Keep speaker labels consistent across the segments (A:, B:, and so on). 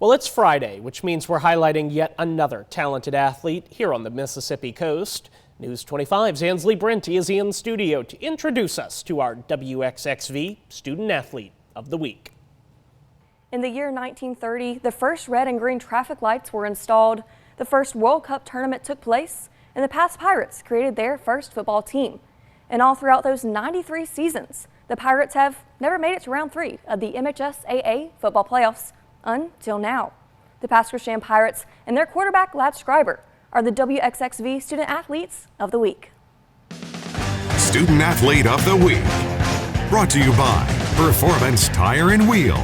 A: Well, it's Friday, which means we're highlighting yet another talented athlete here on the Mississippi coast. News 25's Ansley Brent is in studio to introduce us to our WXXV Student Athlete of the Week.
B: In the year 1930, the first red and green traffic lights were installed, the first World Cup tournament took place, and the Past Pirates created their first football team. And all throughout those 93 seasons, the Pirates have never made it to round 3 of the MHSAA football playoffs until now. The Pasco-Shan Pirates and their quarterback ladd-scriber are the WXXV Student Athletes of the Week.
C: Student Athlete of the Week, brought to you by Performance Tire and Wheel.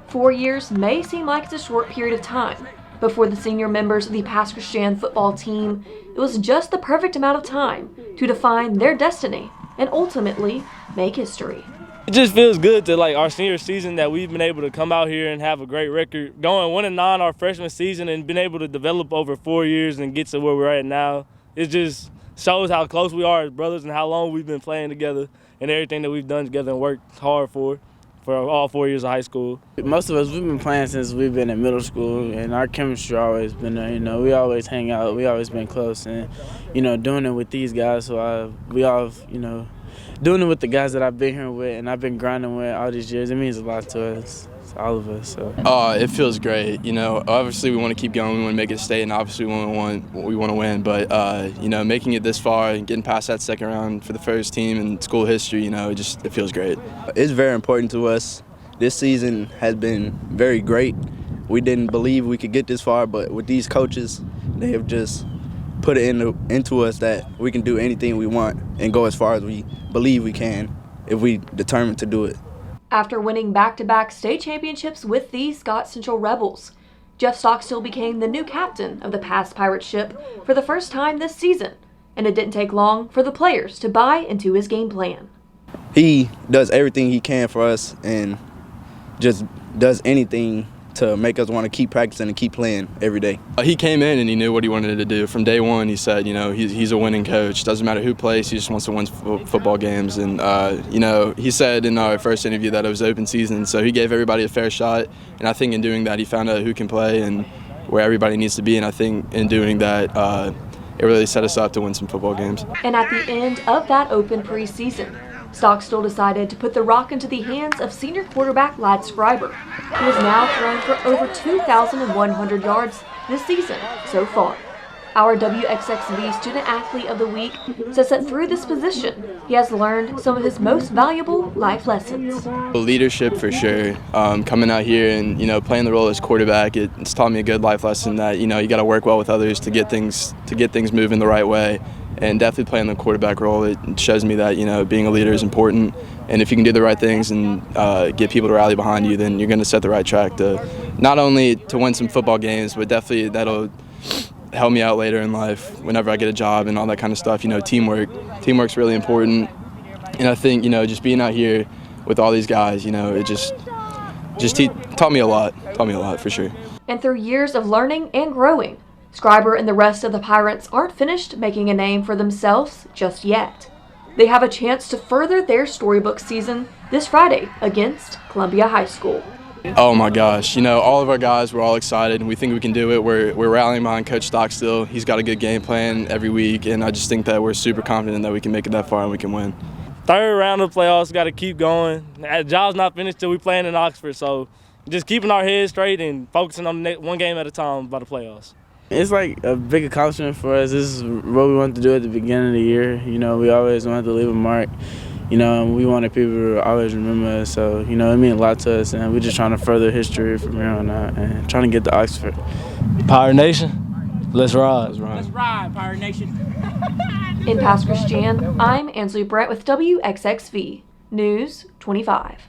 D: 4 years may seem like it's a short period of time, but for the senior members of the Pasco-Shan football team, it was just the perfect amount of time to define their destiny and ultimately make history.
E: It just feels good to our senior season that we've been able to come out here and have a great record. Going 1-9 our freshman season and been able to develop over 4 years and get to where we're at now. It just shows how close we are as brothers and how long we've been playing together and everything that we've done together and worked hard for all 4 years of high school.
F: Most of us, we've been playing since we've been in middle school, and our chemistry always been there. We always hang out. We always been close, and doing it with these guys. So doing it with the guys that I've been here with and I've been grinding with all these years, it means a lot to us, to all of us. So.
G: It feels great. Obviously we want to keep going. We want to make it a state, and obviously we want to win. But making it this far and getting past that second round for the first team in school history, it feels great.
H: It's very important to us. This season has been very great. We didn't believe we could get this far, but with these coaches, they have just put it into us that we can do anything we want and go as far as we believe we can if we determined to do it.
D: After winning back-to-back state championships with the Scott Central Rebels, Jeff Stockstill became the new captain of the Past Pirate ship for the first time this season, and it didn't take long for the players to buy into his game plan.
H: He does everything he can for us and just does anything to make us want to keep practicing and keep playing every day.
G: He came in and he knew what he wanted to do. From day one, he said, he's a winning coach. Doesn't matter who plays, he just wants to win football games. And, he said in our first interview that it was open season, so he gave everybody a fair shot. And I think in doing that, he found out who can play and where everybody needs to be. And I think in doing that, it really set us up to win some football games.
D: And at the end of that open preseason, Stockstill decided to put the rock into the hands of senior quarterback ladd-scriber, who has now thrown for over 2,100 yards this season so far. Our WXXV Student Athlete of the Week says that through this position, he has learned some of his most valuable life lessons.
G: Leadership for sure. Coming out here and playing the role as quarterback, it's taught me a good life lesson that you got to work well with others to get things moving the right way. And definitely playing the quarterback role, it shows me that being a leader is important. And if you can do the right things and get people to rally behind you, then you're going to set the right track to not only to win some football games, but definitely that'll help me out later in life whenever I get a job and all that kind of stuff. Teamwork's really important. And I think just being out here with all these guys, it just taught me a lot. Taught me a lot for sure.
D: And through years of learning and growing, Scriber and the rest of the Pirates aren't finished making a name for themselves just yet. They have a chance to further their storybook season this Friday against Columbia High School.
G: Oh my gosh, all of our guys, we're all excited and we think we can do it. We're rallying behind Coach Stockstill. He's got a good game plan every week, and I just think that we're super confident that we can make it that far and we can win.
E: Third round of the playoffs, got to keep going. The job's not finished till we playing in Oxford, so just keeping our heads straight and focusing on the one game at a time by the playoffs.
F: It's like a big accomplishment for us. This is what we wanted to do at the beginning of the year. We always wanted to leave a mark, and we wanted people to always remember us. So, it means a lot to us, and we're just trying to further history from here on out and trying to get to Oxford.
E: Pirate Nation, let's ride.
I: Let's ride, Pirate Nation.
D: In Pasco-Shan, I'm Ansley Brent with WXXV News 25.